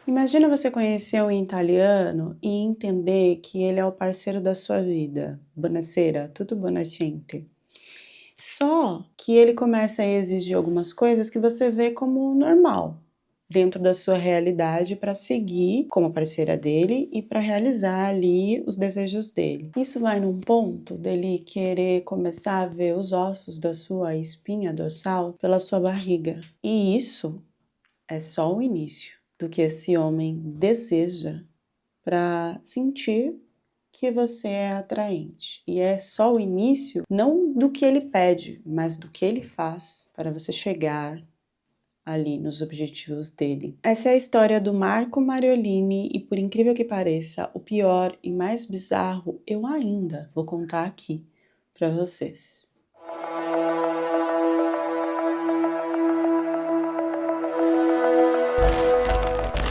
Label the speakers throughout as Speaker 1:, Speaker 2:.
Speaker 1: Imagina você conhecer um italiano e entender que ele é o parceiro da sua vida. Buonasera, tutto buonasciente. Só que ele começa a exigir algumas coisas que você vê como normal dentro da sua realidade para seguir como parceira dele e para realizar ali os desejos dele. Isso vai num ponto dele querer começar a ver os ossos da sua espinha dorsal pela sua barriga. E isso é só o início do que esse homem deseja para sentir que você é atraente. E é só o início, não do que ele pede, mas do que ele faz para você chegar ali nos objetivos dele. Essa é a história do Marco Mariolini e, por incrível que pareça, o pior e mais bizarro eu ainda vou contar aqui para vocês.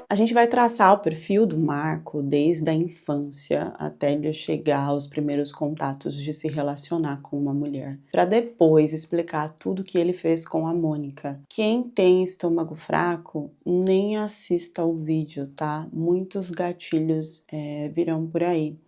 Speaker 1: A gente vai traçar o perfil do Marco desde a infância até ele chegar aos primeiros contatos de se relacionar com uma mulher, para depois explicar tudo que ele fez com a Mônica. Quem tem estômago fraco, nem assista ao vídeo, tá? Muitos gatilhos virão por aí.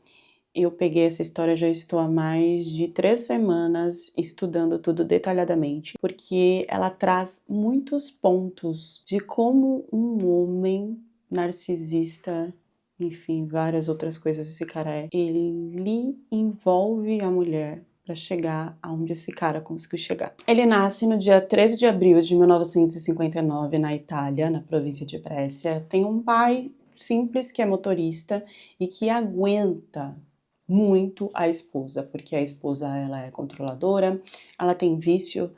Speaker 1: Eu peguei essa história, já estou há mais de 3 semanas estudando tudo detalhadamente, porque ela traz muitos pontos de como um homem narcisista, enfim, várias outras coisas esse cara é. Ele envolve a mulher para chegar aonde esse cara conseguiu chegar. Ele nasce no dia 13 de abril de 1959 na Itália, na província de Brescia. Tem um pai simples que é motorista e que aguenta muito a esposa, porque a esposa ela é controladora, ela tem vício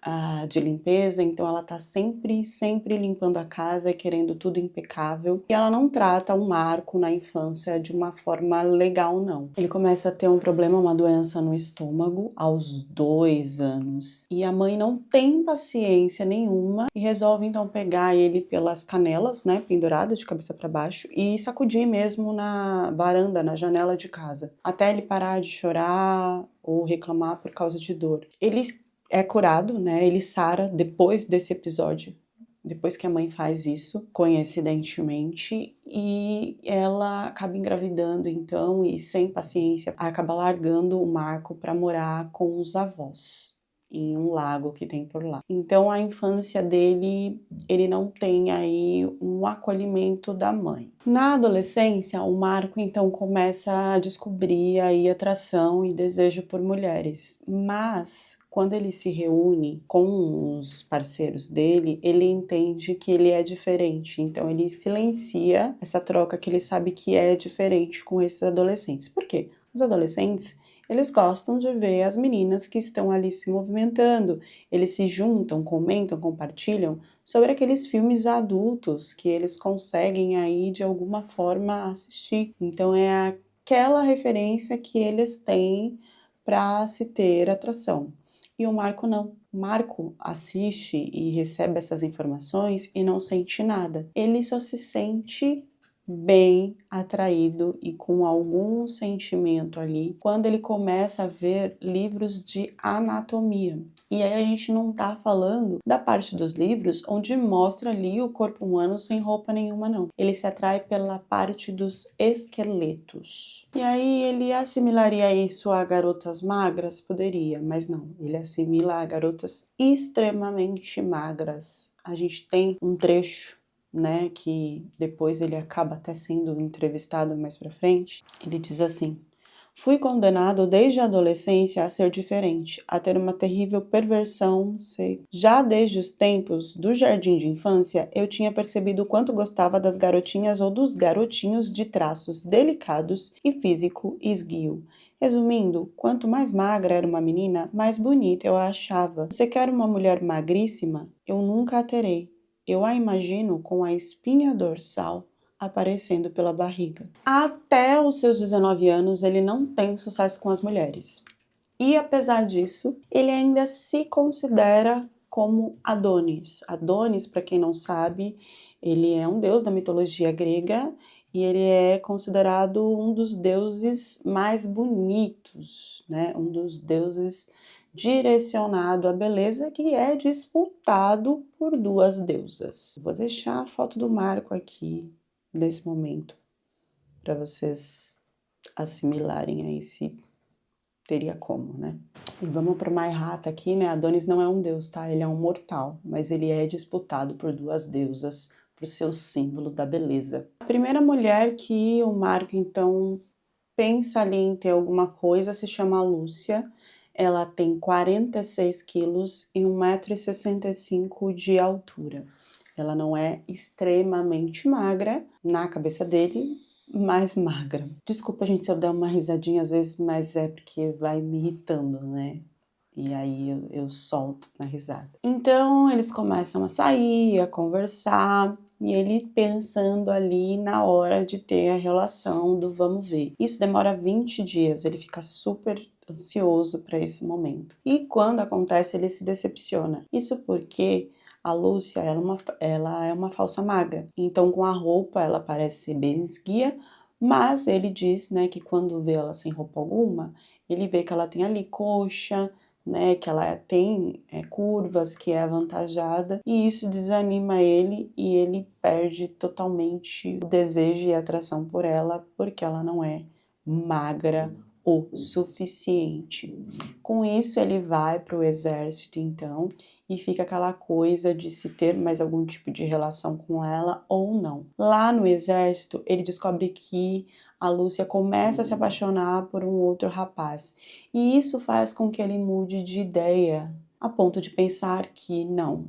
Speaker 1: de limpeza, então ela tá sempre limpando a casa e querendo tudo impecável. E ela não trata o Marco na infância de uma forma legal, não. Ele começa a ter um problema, uma doença no estômago aos 2 anos. E a mãe não tem paciência nenhuma e resolve então pegar ele pelas canelas, né, pendurado de cabeça para baixo e sacudir mesmo na varanda, na janela de casa, até ele parar de chorar ou reclamar por causa de dor. Ele é curado, né? Ele sara depois desse episódio, depois que a mãe faz isso, coincidentemente, e ela acaba engravidando então e sem paciência acaba largando o Marco para morar com os avós em um lago que tem por lá. Então a infância dele, ele não tem aí um acolhimento da mãe. Na adolescência, o Marco então começa a descobrir aí atração e desejo por mulheres, mas quando ele se reúne com os parceiros dele, ele entende que ele é diferente, então ele silencia essa troca que ele sabe que é diferente com esses adolescentes. Por quê? Os adolescentes, eles gostam de ver as meninas que estão ali se movimentando, eles se juntam, comentam, compartilham sobre aqueles filmes adultos que eles conseguem aí de alguma forma assistir. Então é aquela referência que eles têm para se ter atração. E o Marco não. O Marco assiste e recebe essas informações e não sente nada. Ele só se sente bem atraído e com algum sentimento ali quando ele começa a ver livros de anatomia. E aí a gente não tá falando da parte dos livros onde mostra ali o corpo humano sem roupa nenhuma, não. Ele se atrai pela parte dos esqueletos. E aí ele assimilaria isso a garotas magras? Poderia, mas não. Ele assimila a garotas extremamente magras. A gente tem um trecho, né, que depois ele acaba até sendo entrevistado mais pra frente. Ele diz assim: fui condenado desde a adolescência a ser diferente, a ter uma terrível perversão. Já desde os tempos do jardim de infância, eu tinha percebido o quanto gostava das garotinhas ou dos garotinhos de traços delicados e físico esguio. Resumindo, quanto mais magra era uma menina, mais bonita eu a achava. Você quer uma mulher magríssima? Eu nunca a terei. Eu a imagino com a espinha dorsal aparecendo pela barriga. Até os seus 19 anos, ele não tem sucesso com as mulheres. E apesar disso, ele ainda se considera como Adonis. Adonis, para quem não sabe, ele é um deus da mitologia grega e ele é considerado um dos deuses mais bonitos, né? Um dos deuses direcionado à beleza, que é disputado por duas deusas. Vou deixar a foto do Marco aqui nesse momento, para vocês assimilarem aí se teria como, né? E vamos para o Rata aqui, né? Adonis não é um deus, tá? Ele é um mortal, mas ele é disputado por duas deusas por seu símbolo da beleza. A primeira mulher que o Marco, então, pensa ali em ter alguma coisa se chama Lúcia. Ela tem 46 quilos e 1,65 m de altura. Ela não é extremamente magra na cabeça dele, mais magra. Desculpa, gente, se eu der uma risadinha às vezes, mas é porque vai me irritando, né? E aí eu solto na risada. Então eles começam a sair, a conversar, e ele pensando ali na hora de ter a relação do vamos ver. Isso demora 20 dias, ele fica super ansioso para esse momento. E quando acontece, ele se decepciona. Isso porque a Lúcia, ela é uma falsa magra, então com a roupa ela parece ser bem esguia, mas ele diz, né, que quando vê ela sem roupa alguma, ele vê que ela tem ali coxa, né, que ela tem curvas, que é avantajada, e isso desanima ele e ele perde totalmente o desejo e a atração por ela, porque ela não é magra o suficiente. Com isso ele vai para o exército então, e fica aquela coisa de se ter mais algum tipo de relação com ela ou não. Lá no exército, ele descobre que a Lúcia começa a se apaixonar por um outro rapaz. E isso faz com que ele mude de ideia, a ponto de pensar que não,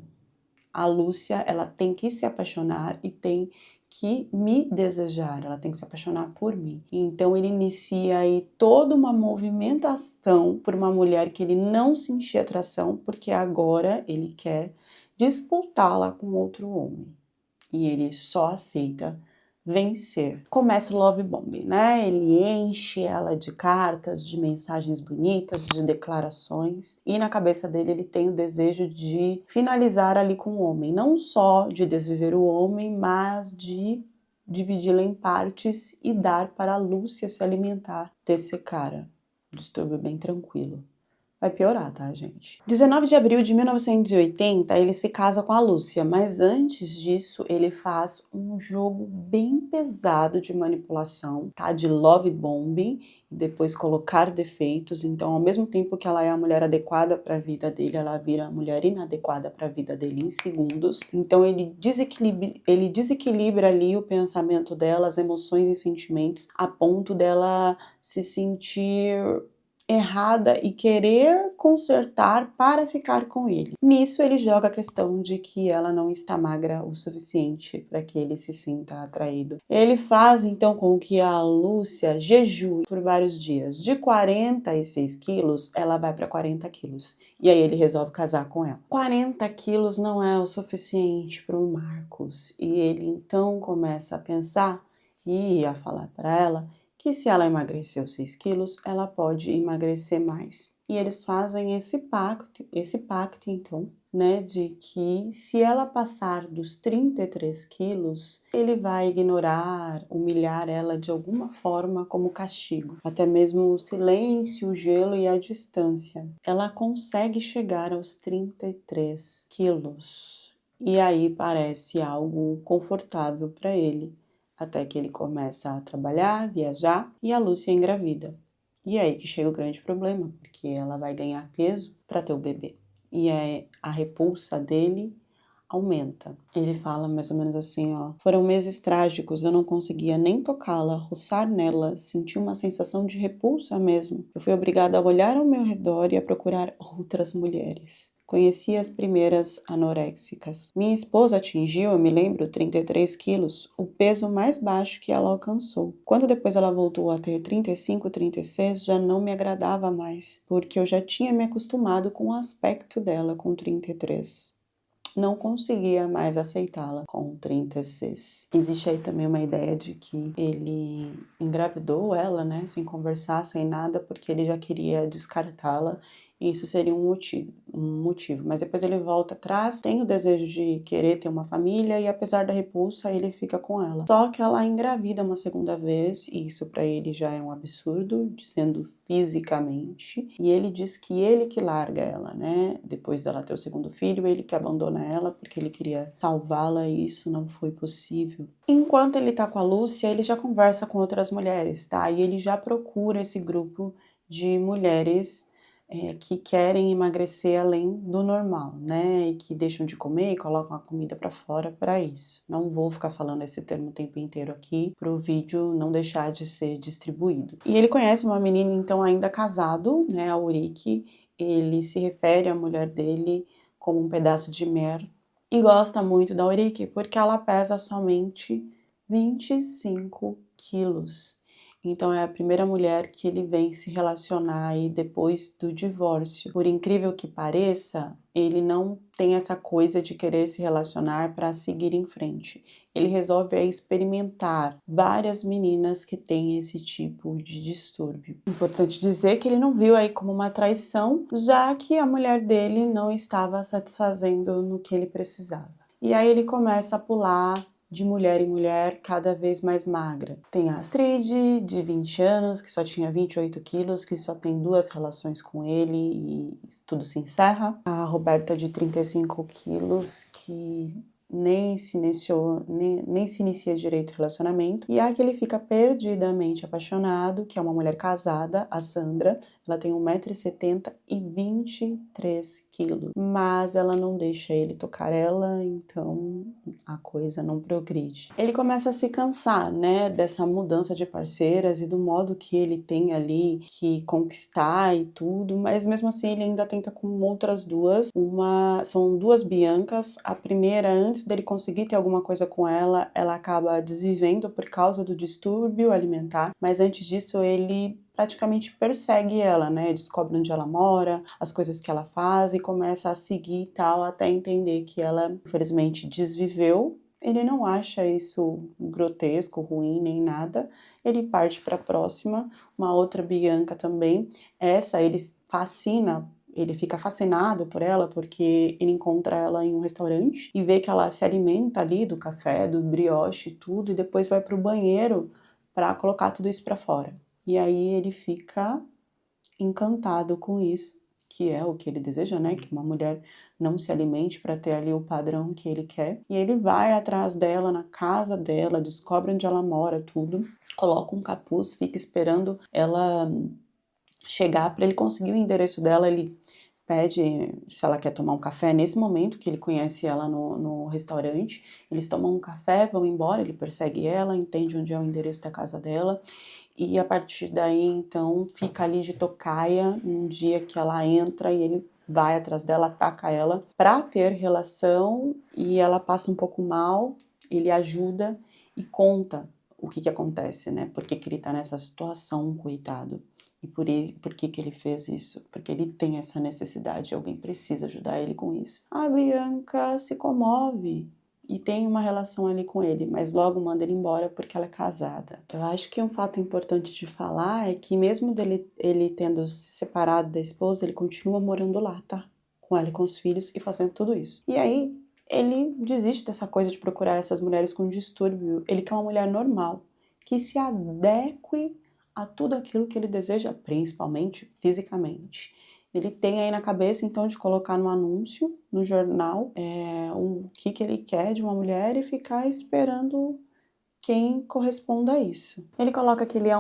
Speaker 1: a Lúcia, ela tem que se apaixonar e tem que me desejar, ela tem que se apaixonar por mim. Então ele inicia aí toda uma movimentação por uma mulher que ele não sentia atração, porque agora ele quer disputá-la com outro homem. E ele só aceita vencer. Começa o love bombing, né? Ele enche ela de cartas, de mensagens bonitas, de declarações, e na cabeça dele ele tem o desejo de finalizar ali com o homem, não só de desviver o homem, mas de dividi-lo em partes e dar para a Lúcia se alimentar desse cara. Distúrbio bem tranquilo. Vai piorar, tá, gente? 19 de abril de 1980, ele se casa com a Lúcia, mas antes disso, ele faz um jogo bem pesado de manipulação, tá? De love bombing, e depois colocar defeitos. Então, ao mesmo tempo que ela é a mulher adequada para a vida dele, ela vira a mulher inadequada para a vida dele em segundos. Então, ele desequilibra ali o pensamento dela, as emoções e sentimentos, a ponto dela se sentir errada e querer consertar para ficar com ele. Nisso ele joga a questão de que ela não está magra o suficiente para que ele se sinta atraído. Ele faz então com que a Lúcia jejue por vários dias. De 46 quilos, ela vai para 40 quilos. E aí ele resolve casar com ela. 40 quilos não é o suficiente para o Marcos. E ele então começa a pensar e a falar para ela que se ela emagreceu 6 quilos, ela pode emagrecer mais. E eles fazem esse pacto então, né, de que se ela passar dos 33 quilos, ele vai ignorar, humilhar ela de alguma forma como castigo. Até mesmo o silêncio, o gelo e a distância. Ela consegue chegar aos 33 quilos. E aí parece algo confortável para ele. Até que ele começa a trabalhar, viajar e a Lúcia engravida. E é aí que chega o grande problema, porque ela vai ganhar peso para ter o bebê. E a repulsa dele aumenta. Ele fala mais ou menos assim, ó: foram meses trágicos, eu não conseguia nem tocá-la, roçar nela, senti uma sensação de repulsa mesmo. Eu fui obrigada a olhar ao meu redor e a procurar outras mulheres. Conheci as primeiras anoréxicas. Minha esposa atingiu, eu me lembro, 33 quilos, o peso mais baixo que ela alcançou. Quando depois ela voltou a ter 35, 36, já não me agradava mais, porque eu já tinha me acostumado com o aspecto dela com 33. Não conseguia mais aceitá-la com 36. Existe aí também uma ideia de que ele engravidou ela, né, sem conversar, sem nada, porque ele já queria descartá-la Isso seria um motivo, mas depois ele volta atrás, tem o desejo de querer ter uma família e apesar da repulsa, ele fica com ela. Só que ela engravida uma segunda vez, e isso pra ele já é um absurdo, dizendo fisicamente, e ele diz que ele que larga ela, né? Depois dela ter o segundo filho, ele que abandona ela porque ele queria salvá-la e isso não foi possível. Enquanto ele tá com a Lúcia, ele já conversa com outras mulheres, tá? E ele já procura esse grupo de mulheres que querem emagrecer além do normal, né? E que deixam de comer e colocam a comida para fora para isso. Não vou ficar falando esse termo o tempo inteiro aqui para o vídeo não deixar de ser distribuído. E ele conhece uma menina, então, ainda casado, né? A Ulrike. Ele se refere à mulher dele como um pedaço de mer e gosta muito da Ulrike porque ela pesa somente 25 quilos. Então é a primeira mulher que ele vem se relacionar aí depois do divórcio. Por incrível que pareça, ele não tem essa coisa de querer se relacionar para seguir em frente. Ele resolve aí experimentar várias meninas que têm esse tipo de distúrbio. Importante dizer que ele não viu aí como uma traição, já que a mulher dele não estava satisfazendo no que ele precisava. E aí ele começa a pular de mulher em mulher, cada vez mais magra. Tem a Astrid, de 20 anos, que só tinha 28 quilos, que só tem 2 relações com ele e tudo se encerra. A Roberta, de 35 quilos, que nem se inicia direito o relacionamento. E a que ele fica perdidamente apaixonado, que é uma mulher casada, a Sandra. Ela tem 1,70 m e 23 quilos. Mas ela não deixa ele tocar ela, então a coisa não progride. Ele começa a se cansar, né, dessa mudança de parceiras e do modo que ele tem ali que conquistar e tudo, mas mesmo assim ele ainda tenta com outras duas. São duas Biancas. A primeira, antes dele conseguir ter alguma coisa com ela, ela acaba desvivendo por causa do distúrbio alimentar, mas antes disso ele praticamente persegue ela, né? Descobre onde ela mora, as coisas que ela faz e começa a seguir e tal, até entender que ela, infelizmente, desviveu. Ele não acha isso grotesco, ruim, nem nada. Ele parte para a próxima, uma outra Bianca também. Essa ele fica fascinado por ela porque ele encontra ela em um restaurante e vê que ela se alimenta ali do café, do brioche e tudo, e depois vai para o banheiro para colocar tudo isso para fora. E aí ele fica encantado com isso, que é o que ele deseja, né? Que uma mulher não se alimente para ter ali o padrão que ele quer. E ele vai atrás dela, na casa dela, descobre onde ela mora, tudo, coloca um capuz, fica esperando ela chegar para ele conseguir o endereço dela. Ele pede se ela quer tomar um café nesse momento que ele conhece ela no restaurante. Eles tomam um café, vão embora, ele persegue ela, entende onde é o endereço da casa dela. E a partir daí, então, fica ali de tocaia um dia que ela entra e ele vai atrás dela, ataca ela pra ter relação e ela passa um pouco mal, ele ajuda e conta o que acontece, né? Por que ele tá nessa situação, coitado. E por que ele fez isso? Porque ele tem essa necessidade, alguém precisa ajudar ele com isso. A Bianca se comove e tem uma relação ali com ele, mas logo manda ele embora porque ela é casada. Eu acho que um fato importante de falar é que mesmo ele tendo se separado da esposa, ele continua morando lá, tá? Com ela e com os filhos e fazendo tudo isso. E aí, ele desiste dessa coisa de procurar essas mulheres com distúrbio. Ele quer uma mulher normal, que se adeque a tudo aquilo que ele deseja, principalmente fisicamente. Ele tem aí na cabeça, então, de colocar no anúncio, no jornal, o que ele quer de uma mulher e ficar esperando quem corresponda a isso. Ele coloca que ele é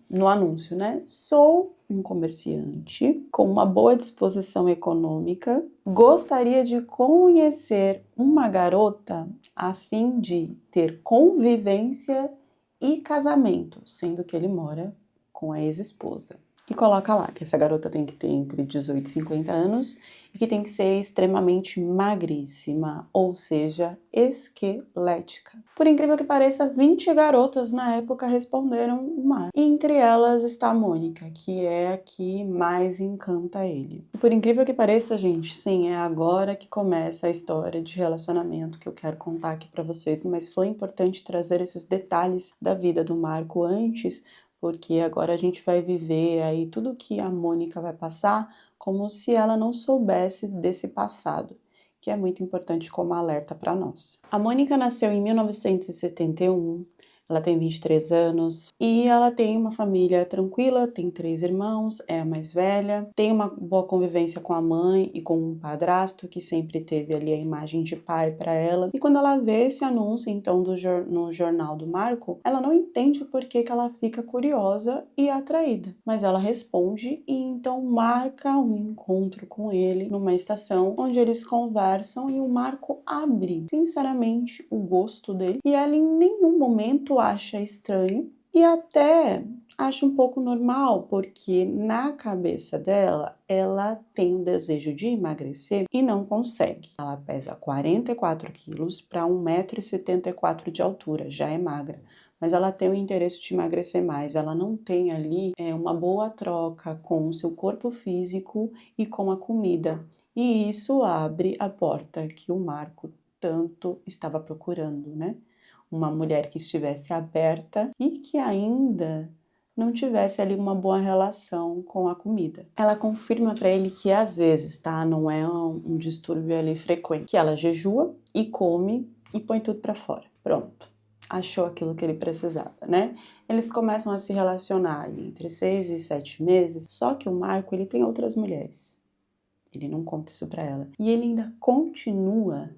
Speaker 1: no anúncio, né? Sou um comerciante com uma boa disposição econômica, gostaria de conhecer uma garota a fim de ter convivência e casamento, sendo que ele mora com a ex-esposa. E coloca lá que essa garota tem que ter entre 18 e 50 anos e que tem que ser extremamente magríssima, ou seja, esquelética. Por incrível que pareça, 20 garotas na época responderam o mar. E entre elas está a Mônica, que é a que mais encanta ele. E por incrível que pareça, gente, sim, é agora que começa a história de relacionamento que eu quero contar aqui pra vocês, mas foi importante trazer esses detalhes da vida do Marco antes, porque agora a gente vai viver aí tudo que a Mônica vai passar como se ela não soubesse desse passado, que é muito importante como alerta para nós. A Mônica nasceu em 1971, ela tem 23 anos e ela tem uma família tranquila, tem 3 irmãos, é a mais velha, tem uma boa convivência com a mãe e com um padrasto que sempre teve ali a imagem de pai para ela. E quando ela vê esse anúncio então no jornal do Marco, ela não entende por que ela fica curiosa e atraída, mas ela responde e então marca um encontro com ele numa estação onde eles conversam e o Marco abre sinceramente o gosto dele e ela em nenhum momento acha estranho e até acha um pouco normal, porque na cabeça dela, ela tem o desejo de emagrecer e não consegue. Ela pesa 44 quilos para 1,74 m de altura, já é magra. Mas ela tem o interesse de emagrecer mais, ela não tem ali uma boa troca com o seu corpo físico e com a comida. E isso abre a porta que o Marco tanto estava procurando, né? Uma mulher que estivesse aberta e que ainda não tivesse ali uma boa relação com a comida. Ela confirma para ele que às vezes, tá, não é um distúrbio ali frequente, que ela jejua e come e põe tudo para fora. Pronto. Achou aquilo que ele precisava, né? Eles começam a se relacionar ali entre 6 e 7 meses, só que o Marco, ele tem outras mulheres. Ele não conta isso para ela. E ele ainda continua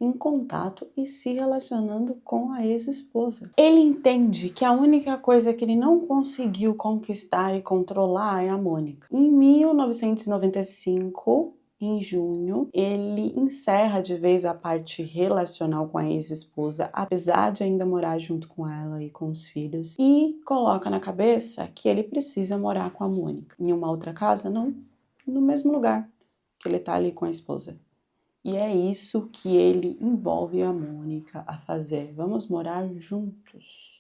Speaker 1: em contato e se relacionando com a ex-esposa. Ele entende que a única coisa que ele não conseguiu conquistar e controlar é a Mônica. Em 1995, em junho, ele encerra de vez a parte relacional com a ex-esposa, apesar de ainda morar junto com ela e com os filhos, e coloca na cabeça que ele precisa morar com a Mônica. Em uma outra casa? Não, no mesmo lugar que ele tá ali com a esposa. E é isso que ele envolve a Mônica a fazer. Vamos morar juntos,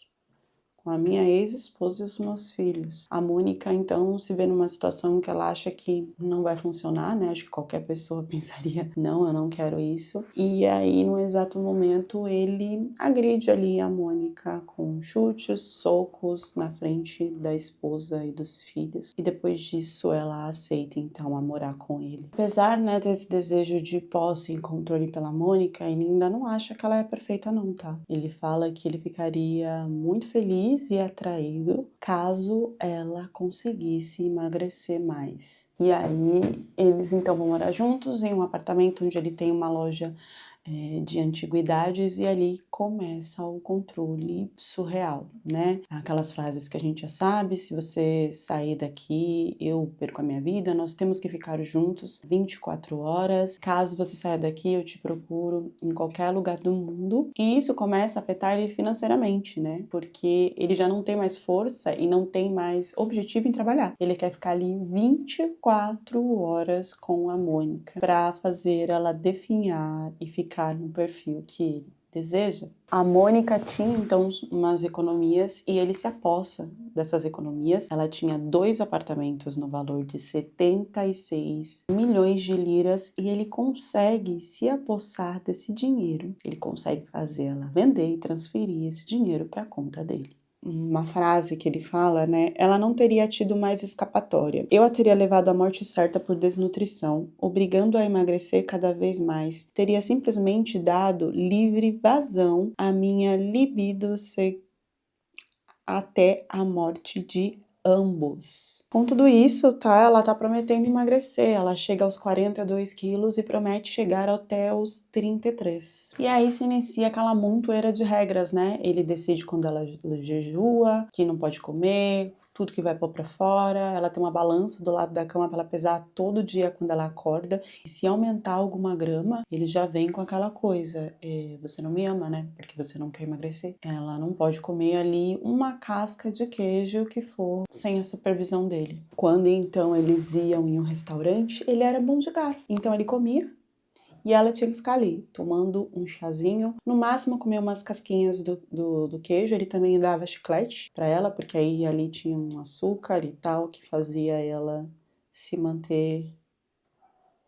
Speaker 1: com a minha ex-esposa e os meus filhos. A Mônica, então, se vê numa situação que ela acha que não vai funcionar, né? Acho que qualquer pessoa pensaria, não, eu não quero isso. E aí, no exato momento, ele agride ali a Mônica com chutes, socos na frente da esposa e dos filhos. E depois disso, ela aceita, então, a morar com ele. Apesar, né, desse desejo de posse e controle pela Mônica, ele ainda não acha que ela é perfeita não, tá? Ele fala que ele ficaria muito feliz e atraído caso ela conseguisse emagrecer mais. E aí eles então vão morar juntos em um apartamento onde ele tem uma loja de antiguidades e ali começa o controle surreal, né? Aquelas frases que a gente já sabe, se você sair daqui, eu perco a minha vida, nós temos que ficar juntos 24 horas, caso você saia daqui, eu te procuro em qualquer lugar do mundo. E isso começa a afetar ele financeiramente, né? Porque ele já não tem mais força e não tem mais objetivo em trabalhar. Ele quer ficar ali 24 horas com a Mônica para fazer ela definhar e ficar no perfil que ele deseja. A Mônica tinha então umas economias e ele se apossa dessas economias. Ela tinha 2 apartamentos no valor de 76 milhões de liras e ele consegue se apossar desse dinheiro. Ele consegue fazer ela vender e transferir esse dinheiro para a conta dele. Uma frase que ele fala, né? Ela não teria tido mais escapatória. Eu a teria levado à morte certa por desnutrição, obrigando-a a emagrecer cada vez mais. Teria simplesmente dado livre vazão à minha libido até a morte de ambos. Com tudo isso, tá? Ela tá prometendo emagrecer. Ela chega aos 42 quilos e promete chegar até os 33. E aí se inicia aquela montoeira de regras, né? Ele decide quando ela jejua, que não pode comer, tudo que vai pôr pra fora. Ela tem uma balança do lado da cama pra ela pesar todo dia quando ela acorda. E se aumentar alguma grama, ele já vem com aquela coisa. Você não me ama, né? Porque você não quer emagrecer. Ela não pode comer ali uma casca de queijo que for sem a supervisão dele. Quando então eles iam em um restaurante, ele era bom de garfo. Então ele comia e ela tinha que ficar ali, tomando um chazinho. No máximo comer umas casquinhas do queijo. Ele também dava chiclete pra ela, porque aí ali tinha um açúcar e tal, que fazia ela se manter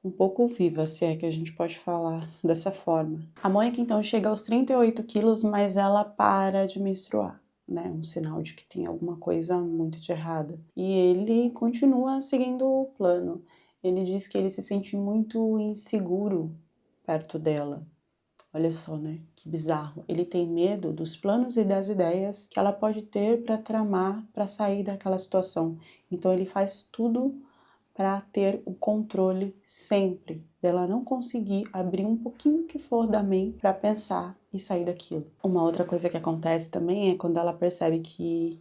Speaker 1: um pouco viva, se é que a gente pode falar dessa forma. A Mônica então chega aos 38 quilos, mas ela para de menstruar, né? Um sinal de que tem alguma coisa muito de errada. E ele continua seguindo o plano. ele diz que ele se sente muito inseguro perto dela. Olha só, né? Que bizarro. Ele tem medo dos planos e das ideias que ela pode ter para tramar, para sair daquela situação. Então ele faz tudo para ter o controle sempre, dela não conseguir abrir um pouquinho que for da mente para pensar e sair daquilo. Uma outra coisa que acontece também é quando ela percebe que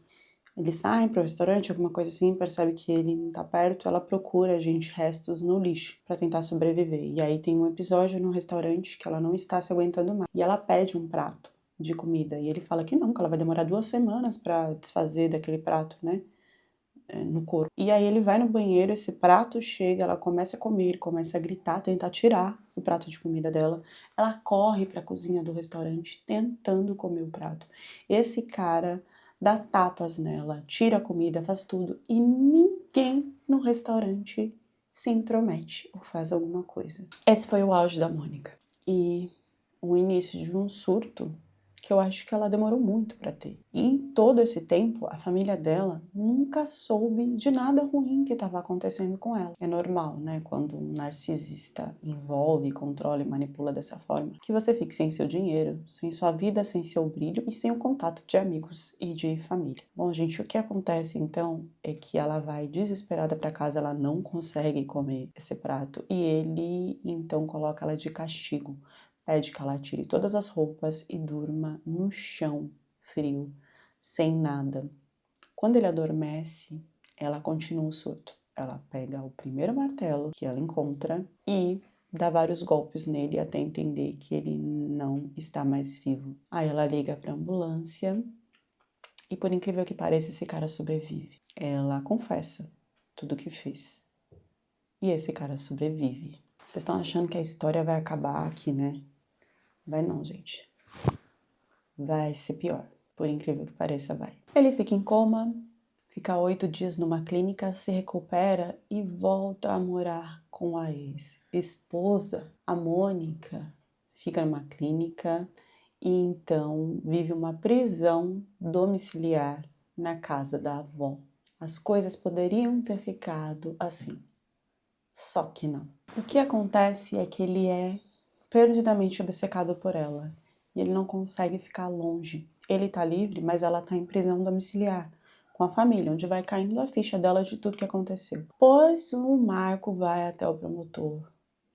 Speaker 1: eles saem para o restaurante, alguma coisa assim, percebe que ele não tá perto, ela procura, gente, restos no lixo para tentar sobreviver. E aí tem um episódio no restaurante que ela não está se aguentando mais. E ela pede um prato de comida. E ele fala que não, que ela vai demorar 2 semanas para desfazer daquele prato, né? No corpo. E aí ele vai no banheiro, esse prato chega, ela começa a comer, começa a gritar, tentar tirar o prato de comida dela. Ela corre para a cozinha do restaurante tentando comer o prato. Esse cara dá tapas nela, tira a comida, faz tudo e ninguém no restaurante se intromete ou faz alguma coisa. Esse foi o auge da Mônica e o início de um surto que eu acho que ela demorou muito para ter. E em todo esse tempo, a família dela nunca soube de nada ruim que estava acontecendo com ela. É normal, né, quando um narcisista envolve, controla e manipula dessa forma, que você fique sem seu dinheiro, sem sua vida, sem seu brilho e sem o contato de amigos e de família. Bom, gente, o que acontece então é que ela vai desesperada para casa, ela não consegue comer esse prato e ele então coloca ela de castigo. Pede que ela tire todas as roupas e durma no chão, frio, sem nada. Quando ele adormece, ela continua o surto. Ela pega o primeiro martelo que ela encontra e dá vários golpes nele até entender que ele não está mais vivo. Aí ela liga para a ambulância e, por incrível que pareça, esse cara sobrevive. Ela confessa tudo o que fez. E esse cara sobrevive. Vocês estão achando que a história vai acabar aqui, né? Vai não, gente. Vai ser pior. Por incrível que pareça, vai. Ele fica em coma, fica 8 dias numa clínica, se recupera e volta a morar com a ex-esposa. A Mônica fica numa clínica e então vive uma prisão domiciliar na casa da avó. As coisas poderiam ter ficado assim, só que não. O que acontece é que ele é perdidamente obcecado por ela e ele não consegue ficar longe. Ele tá livre, mas ela tá em prisão domiciliar com a família, onde vai caindo a ficha dela de tudo que aconteceu. Pois o Marco vai até o promotor,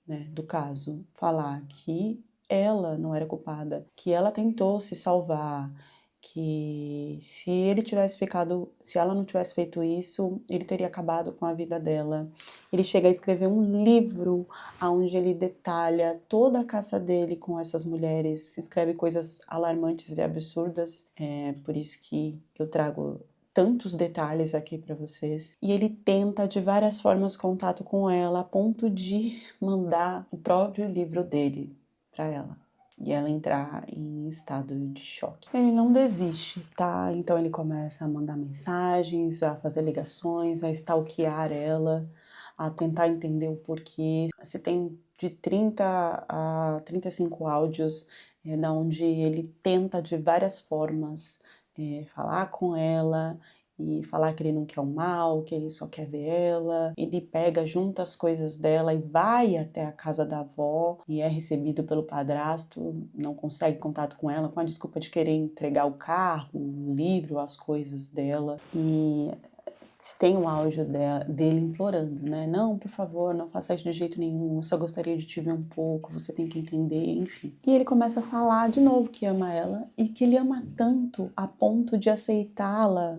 Speaker 1: né, do caso, falar que ela não era culpada, que ela tentou se salvar, que se ela não tivesse feito isso, ele teria acabado com a vida dela. Ele chega a escrever um livro onde ele detalha toda a caça dele com essas mulheres, escreve coisas alarmantes e absurdas, por isso que eu trago tantos detalhes aqui para vocês. E ele tenta de várias formas contato com ela, a ponto de mandar o próprio livro dele para ela. E ela entrar em estado de choque. Ele não desiste, tá? Então ele começa a mandar mensagens, a fazer ligações, a stalkear ela, a tentar entender o porquê. Você tem de 30 a 35 áudios, da onde ele tenta de várias formas falar com ela e falar que ele não quer o mal, que ele só quer ver ela. Ele pega, junta as coisas dela e vai até a casa da avó e é recebido pelo padrasto, não consegue contato com ela com a desculpa de querer entregar o carro, o livro, as coisas dela. E tem um áudio dele implorando, né? Não, por favor, não faça isso de jeito nenhum, eu só gostaria de te ver um pouco, você tem que entender, enfim. E ele começa a falar de novo que ama ela e que ele ama tanto a ponto de aceitá-la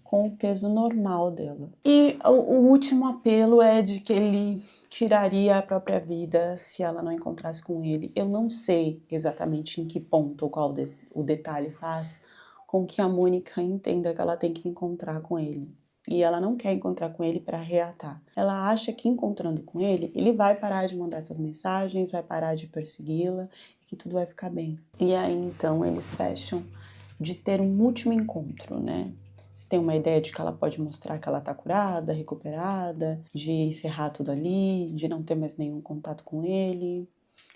Speaker 1: com o peso normal dela. E o último apelo é de que ele tiraria a própria vida se ela não encontrasse com ele. Eu não sei exatamente em que ponto ou qual o detalhe faz com que a Mônica entenda que ela tem que encontrar com ele. E ela não quer encontrar com ele para reatar. Ela acha que encontrando com ele, ele vai parar de mandar essas mensagens, vai parar de persegui-la e que tudo vai ficar bem. E aí então eles fecham de ter um último encontro, né? Você tem uma ideia de que ela pode mostrar que ela tá curada, recuperada, de encerrar tudo ali, de não ter mais nenhum contato com ele.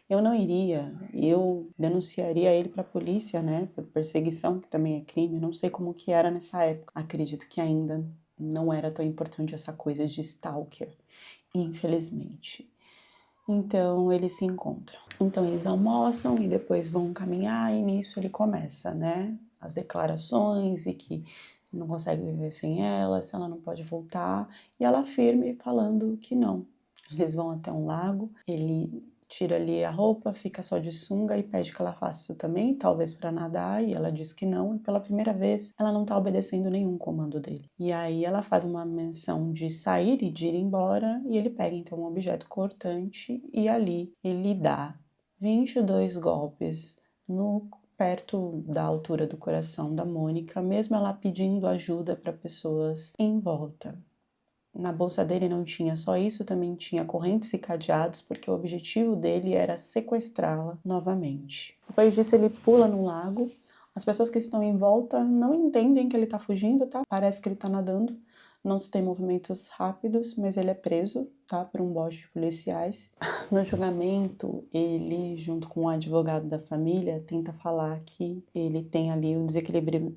Speaker 1: Eu não iria, eu denunciaria ele para a polícia, né, por perseguição, que também é crime. Não sei como que era nessa época. Acredito que ainda não era tão importante essa coisa de stalker. infelizmente. Então eles se encontram. Então eles almoçam e depois vão caminhar e nisso ele começa, né? As declarações e que não consegue viver sem ela, se ela não pode voltar. E ela firme falando que não. Eles vão até um lago, ele tira ali a roupa, fica só de sunga e pede que ela faça isso também, talvez para nadar, e ela diz que não, e pela primeira vez ela não tá obedecendo nenhum comando dele. E aí ela faz uma menção de sair e de ir embora, e ele pega então um objeto cortante e ali ele dá 22 golpes no perto da altura do coração da Mônica, mesmo ela pedindo ajuda para pessoas em volta. Na bolsa dele não tinha só isso, também tinha correntes e cadeados, porque o objetivo dele era sequestrá-la novamente. Depois disso, ele pula no lago. As pessoas que estão em volta não entendem que ele tá fugindo, tá? Parece que ele tá nadando. Não se tem movimentos rápidos, mas ele é preso, tá? Por um bote de policiais. No julgamento, ele, junto com o advogado da família, tenta falar que ele tem ali um desequilíbrio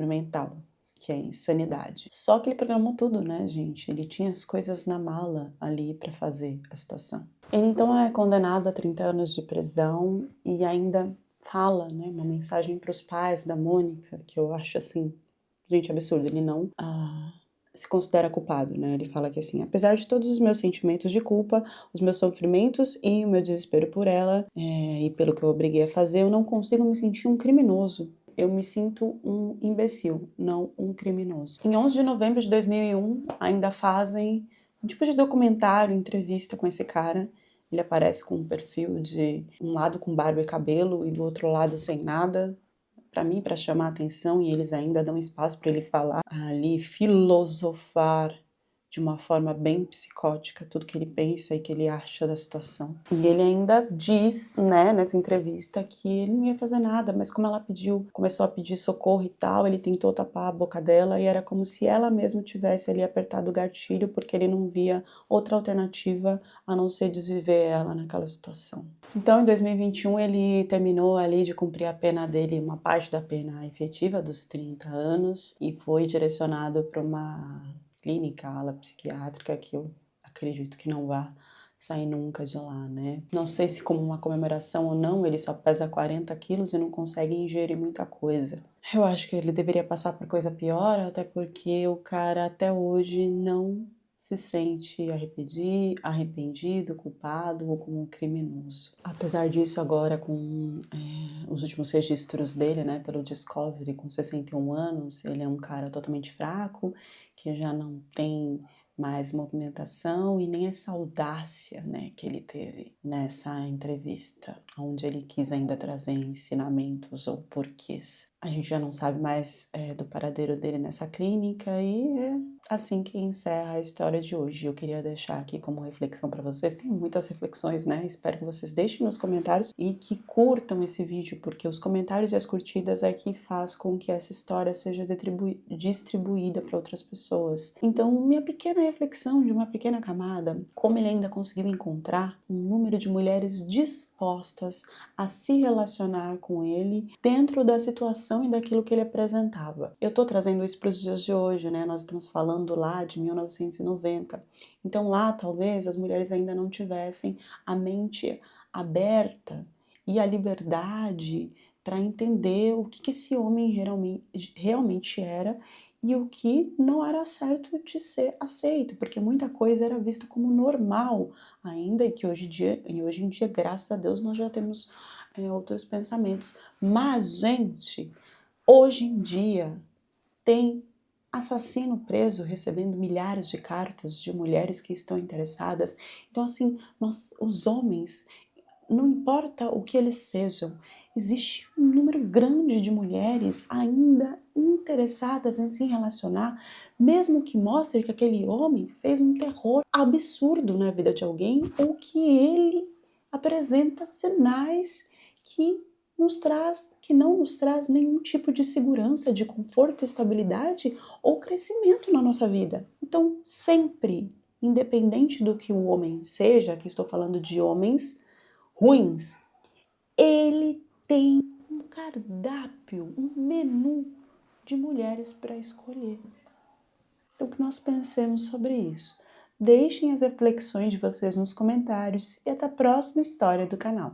Speaker 1: mental, que é insanidade. Só que ele programou tudo, né, gente? Ele tinha as coisas na mala ali para fazer a situação. Ele então é condenado a 30 anos de prisão e ainda fala, né, uma mensagem para os pais da Mônica, que eu acho assim, gente, absurdo. Ele não se considera culpado, né? Ele fala que assim, apesar de todos os meus sentimentos de culpa, os meus sofrimentos e o meu desespero por ela, e pelo que eu obriguei a fazer, eu não consigo me sentir um criminoso. Eu me sinto um imbecil, não um criminoso. Em 11 de novembro de 2001, ainda fazem um tipo de documentário, entrevista com esse cara. Ele aparece com um perfil de um lado com barba e cabelo e do outro lado sem nada, para mim, para chamar a atenção, e eles ainda dão espaço para ele falar ali, filosofar de uma forma bem psicótica tudo que ele pensa e que ele acha da situação. E ele ainda diz, né, nessa entrevista que ele não ia fazer nada, mas como ela começou a pedir socorro e tal, ele tentou tapar a boca dela e era como se ela mesma tivesse ali apertado o gatilho, porque ele não via outra alternativa a não ser desviver ela naquela situação. Então, em 2021, ele terminou ali de cumprir a pena dele, uma parte da pena efetiva dos 30 anos, e foi direcionado para uma clínica, ala psiquiátrica, que eu acredito que não vá sair nunca de lá, né? Não sei se como uma comemoração ou não, ele só pesa 40 quilos e não consegue ingerir muita coisa. Eu acho que ele deveria passar por coisa pior, até porque o cara até hoje não se sente arrependido, culpado ou como um criminoso. Apesar disso, agora com os últimos registros dele, né, pelo Discovery, com 61 anos, ele é um cara totalmente fraco, que já não tem mais movimentação e nem essa audácia, né, que ele teve nessa entrevista, onde ele quis ainda trazer ensinamentos ou porquês. A gente já não sabe mais do paradeiro dele nessa clínica e é assim que encerra a história de hoje. Eu queria deixar aqui como reflexão para vocês. Tem muitas reflexões, né? Espero que vocês deixem nos comentários e que curtam esse vídeo, porque os comentários e as curtidas é que faz com que essa história seja distribuída para outras pessoas. Então, minha pequena reflexão de uma pequena camada, como ele ainda conseguiu encontrar um número de mulheres dispostas a se relacionar com ele dentro da situação e daquilo que ele apresentava. Eu tô trazendo isso para os dias de hoje, né? Nós estamos falando lá de 1990. Então lá, talvez, as mulheres ainda não tivessem a mente aberta e a liberdade para entender o que esse homem realmente era e o que não era certo de ser aceito, porque muita coisa era vista como normal, ainda que hoje em dia, graças a Deus, nós já temos outros pensamentos. Mas, gente, hoje em dia tem assassino preso recebendo milhares de cartas de mulheres que estão interessadas. Então, assim, os homens, não importa o que eles sejam, existe um número grande de mulheres ainda interessadas em se relacionar, mesmo que mostre que aquele homem fez um terror absurdo na vida de alguém ou que ele apresenta sinais que não nos traz nenhum tipo de segurança, de conforto, estabilidade ou crescimento na nossa vida. Então, sempre, independente do que o homem seja, que estou falando de homens ruins, ele tem um cardápio, um menu de mulheres para escolher. Então, que nós pensemos sobre isso. Deixem as reflexões de vocês nos comentários e até a próxima história do canal.